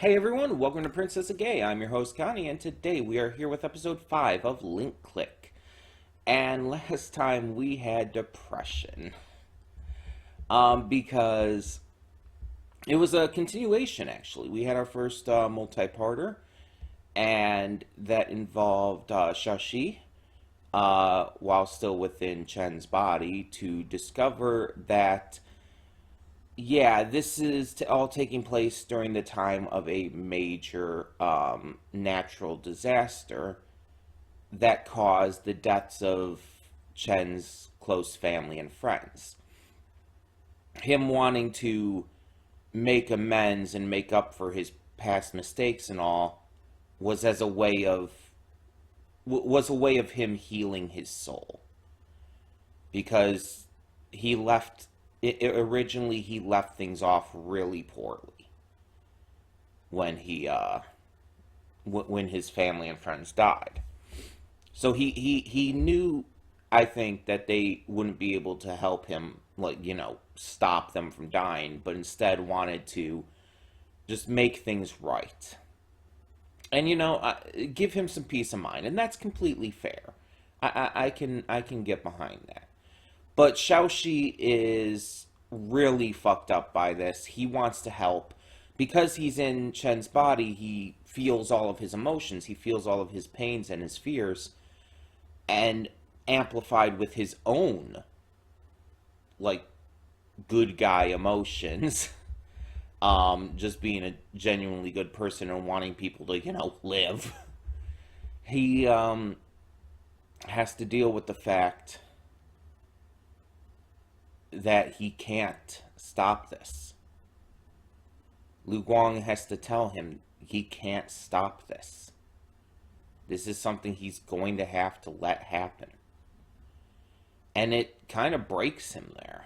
Hey everyone, welcome to Princess of Gay. I'm your host Connie, and today we are here with episode 5 of Link Click. And last time we had depression. Because it was a continuation actually. We had our first multi-parter, and that involved Xiaoshi, while still within Chen's body, to discover that this is all taking place during the time of a major natural disaster that caused the deaths of Chen's close family and friends. Him wanting to make amends and make up for his past mistakes and all was as a way of him healing his soul, because he left originally he left things off really poorly when when his family and friends died. So he knew, I think, that they wouldn't be able to help him, stop them from dying, but instead wanted to just make things right. And give him some peace of mind, and that's completely fair. I can get behind that. But Xiaoshi is really fucked up by this. He wants to help. Because he's in Chen's body, he feels all of his emotions. He feels all of his pains and his fears. And amplified with his own, good guy emotions. Just being a genuinely good person and wanting people to, live. He has to deal with the fact that he can't stop this. Lu Guang has to tell him he can't stop this. This is something he's going to have to let happen. And it kind of breaks him there.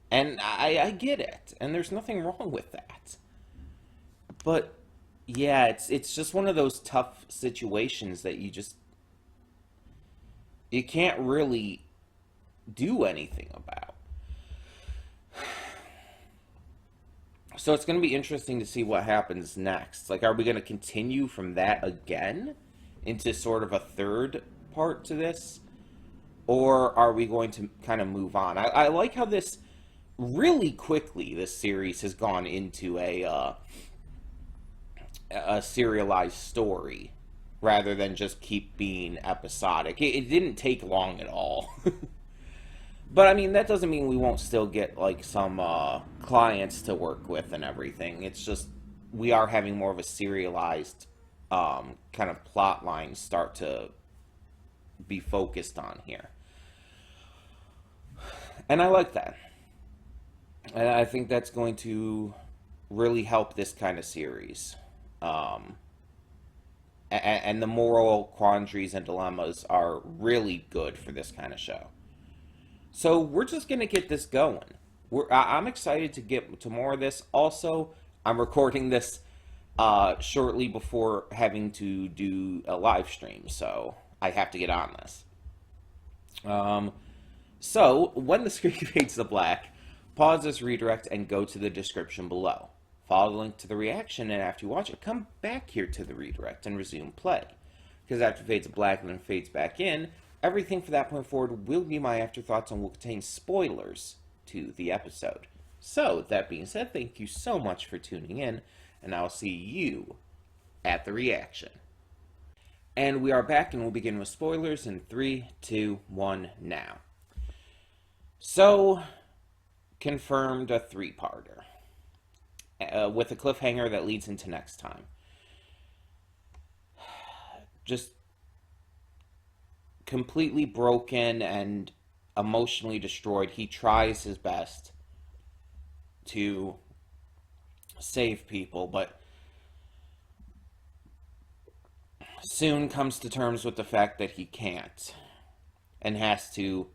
And I get it. And there's nothing wrong with that. But, yeah, it's just one of those tough situations that you can't really do anything about. So it's going to be interesting to see what happens next. Are we going to continue from that again into sort of a third part to this? Or are we going to kind of move on? I like how this series has gone into a serialized story rather than just keep being episodic. It didn't take long at all. But, I mean, that doesn't mean we won't still get, some clients to work with and everything. It's just we are having more of a serialized kind of plot line start to be focused on here. And I like that. And I think that's going to really help this kind of series. And the moral quandaries and dilemmas are really good for this kind of show. So we're just going to get this going. I'm excited to get to more of this. Also, I'm recording this shortly before having to do a live stream, so I have to get on this. So, when the screen fades to black, pause this redirect and go to the description below. Follow the link to the reaction, and after you watch it, come back here to the redirect and resume play. Because after it fades to black and then fades back in, everything from that point forward will be my afterthoughts and will contain spoilers to the episode. So, that being said, thank you so much for tuning in, and I'll see you at the reaction. And we are back, and we'll begin with spoilers in 3, 2, 1, now. So, confirmed a 3-parter, with a cliffhanger that leads into next time. Just completely broken and emotionally destroyed. He tries his best to save people, but soon comes to terms with the fact that he can't, and has to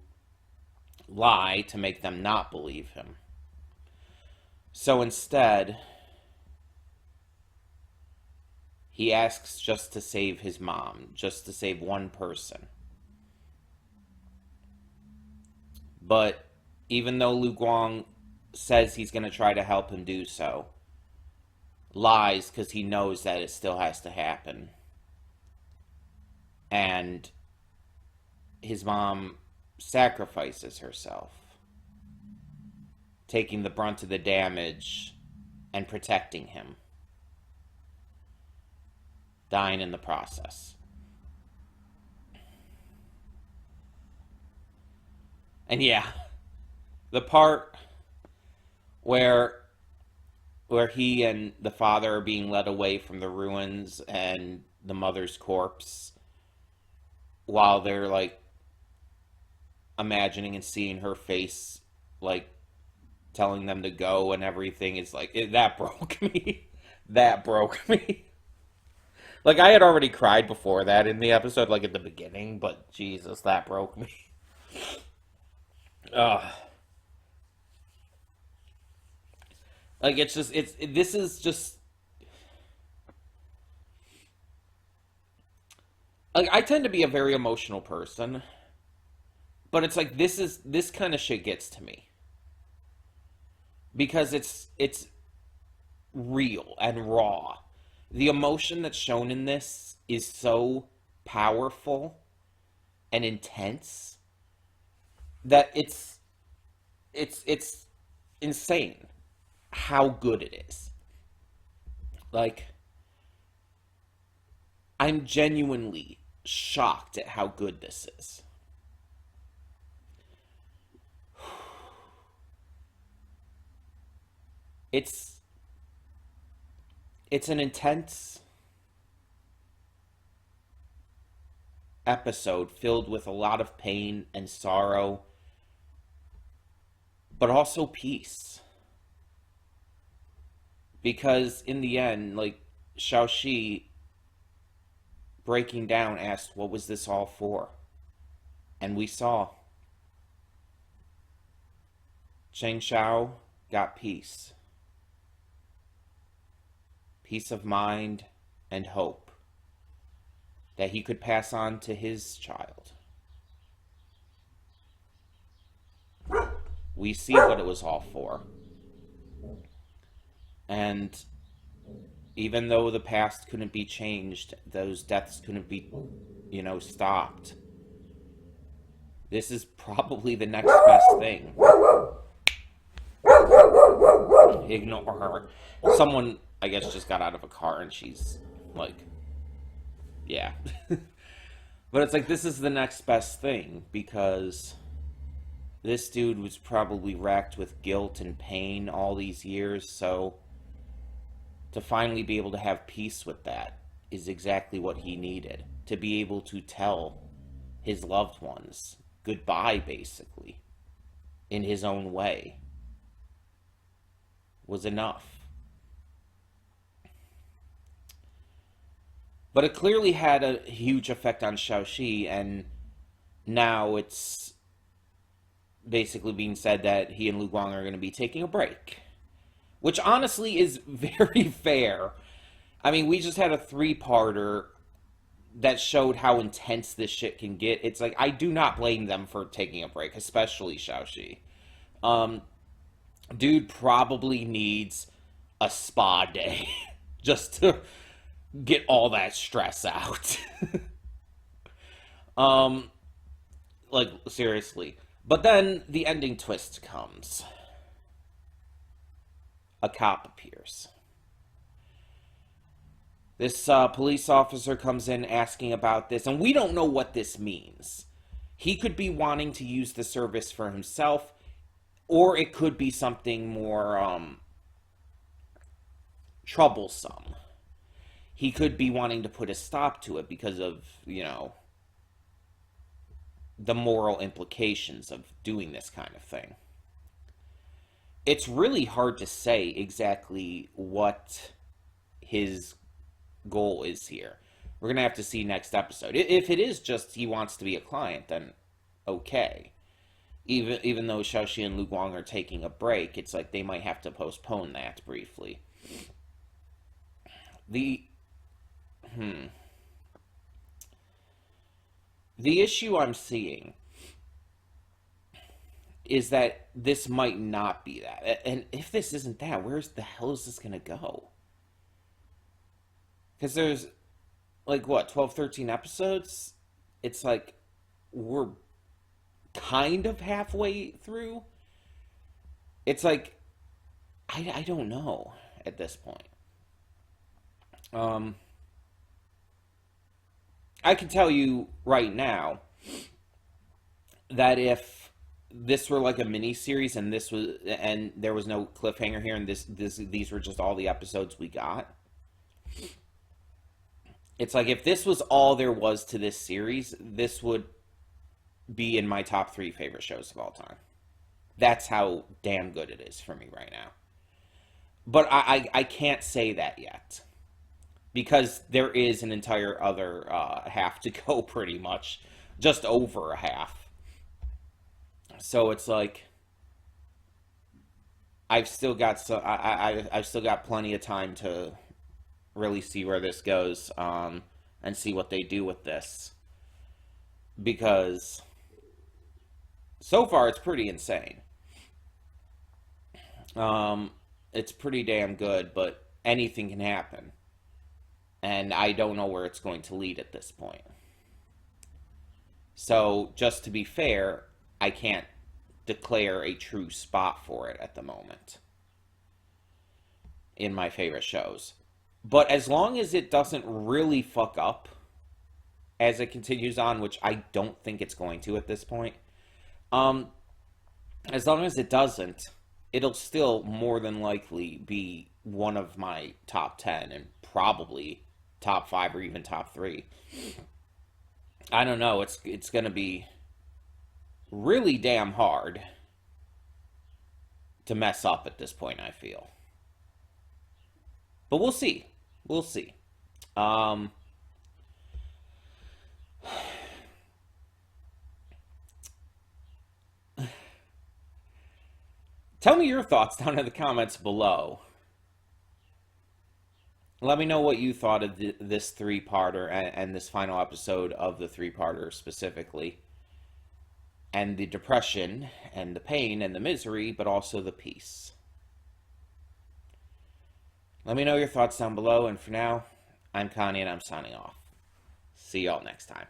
lie to make them not believe him. So instead, he asks just to save his mom, just to save one person. But even though Lu Guang says he's going to try to help him do so, lies because he knows that it still has to happen. And his mom sacrifices herself, taking the brunt of the damage and protecting him, dying in the process. And yeah, the part where he and the father are being led away from the ruins and the mother's corpse, while they're like imagining and seeing her face, like telling them to go and everything, is like that broke me. That broke me. Like, I had already cried before that in the episode, like at the beginning, but Jesus, that broke me. Ugh. Like, it's just, this is just, like, I tend to be a very emotional person, but it's like, this kind of shit gets to me. Because it's real and raw. The emotion that's shown in this is so powerful and intense that it's insane how good it is. Like, I'm genuinely shocked at how good this is. It's it's an intense episode filled with a lot of pain and sorrow, but also peace. Because in the end, like, Xiaoshi breaking down asked, what was this all for? And we saw Cheng Shao got peace. Peace of mind and hope that he could pass on to his child. We see what it was all for. And even though the past couldn't be changed, those deaths couldn't be, stopped, this is probably the next best thing. Ignore her. Someone, I guess, just got out of a car and she's like, yeah. But it's like, this is the next best thing, because this dude was probably racked with guilt and pain all these years, so to finally be able to have peace with that is exactly what he needed. To be able to tell his loved ones goodbye, basically, in his own way, was enough. But it clearly had a huge effect on Xiaoshi, and now it's basically being said that he and Lu Guang are going to be taking a break. Which honestly is very fair. I mean, we just had a 3-parter that showed how intense this shit can get. It's like, I do not blame them for taking a break, especially Xiaoshi. Dude probably needs a spa day just to get all that stress out. Like, seriously. But then the ending twist comes. A cop appears. This police officer comes in asking about this, and we don't know what this means. He could be wanting to use the service for himself, or it could be something more troublesome. He could be wanting to put a stop to it because of, the moral implications of doing this kind of thing. It's really hard to say exactly what his goal is here. We're going to have to see next episode. If it is just he wants to be a client, then okay. Even though Xiaoshi and Lu Guang are taking a break, it's like they might have to postpone that briefly. The issue I'm seeing is that this might not be that. And if this isn't that, where's the hell is this going to go? Because there's, like, what, 12, 13 episodes? It's like, we're kind of halfway through. It's like, I don't know at this point. I can tell you right now that if this were like a mini series and there was no cliffhanger here and these were just all the episodes we got, it's like if this was all there was to this series, this would be in my top 3 favorite shows of all time. That's how damn good it is for me right now. But I can't say that yet because there is an entire other half to go, pretty much just over a half. So it's like I've still got I've still got plenty of time to really see where this goes, and see what they do with this, because so far it's pretty insane. It's pretty damn good, but anything can happen, and I don't know where it's going to lead at this point. So just to be fair, I can't declare a true spot for it at the moment in my favorite shows. But as long as it doesn't really fuck up as it continues on, which I don't think it's going to at this point, as long as it doesn't, it'll still more than likely be one of my top 10 and probably top 5 or even top 3. I don't know. It's going to be really damn hard to mess up at this point, I feel. But we'll see. We'll see. Tell me your thoughts down in the comments below. Let me know what you thought of this 3-parter and this final episode of the 3-parter specifically. And the depression and the pain and the misery, but also the peace. Let me know your thoughts down below, and for now, I'm Connie and I'm signing off. See y'all next time.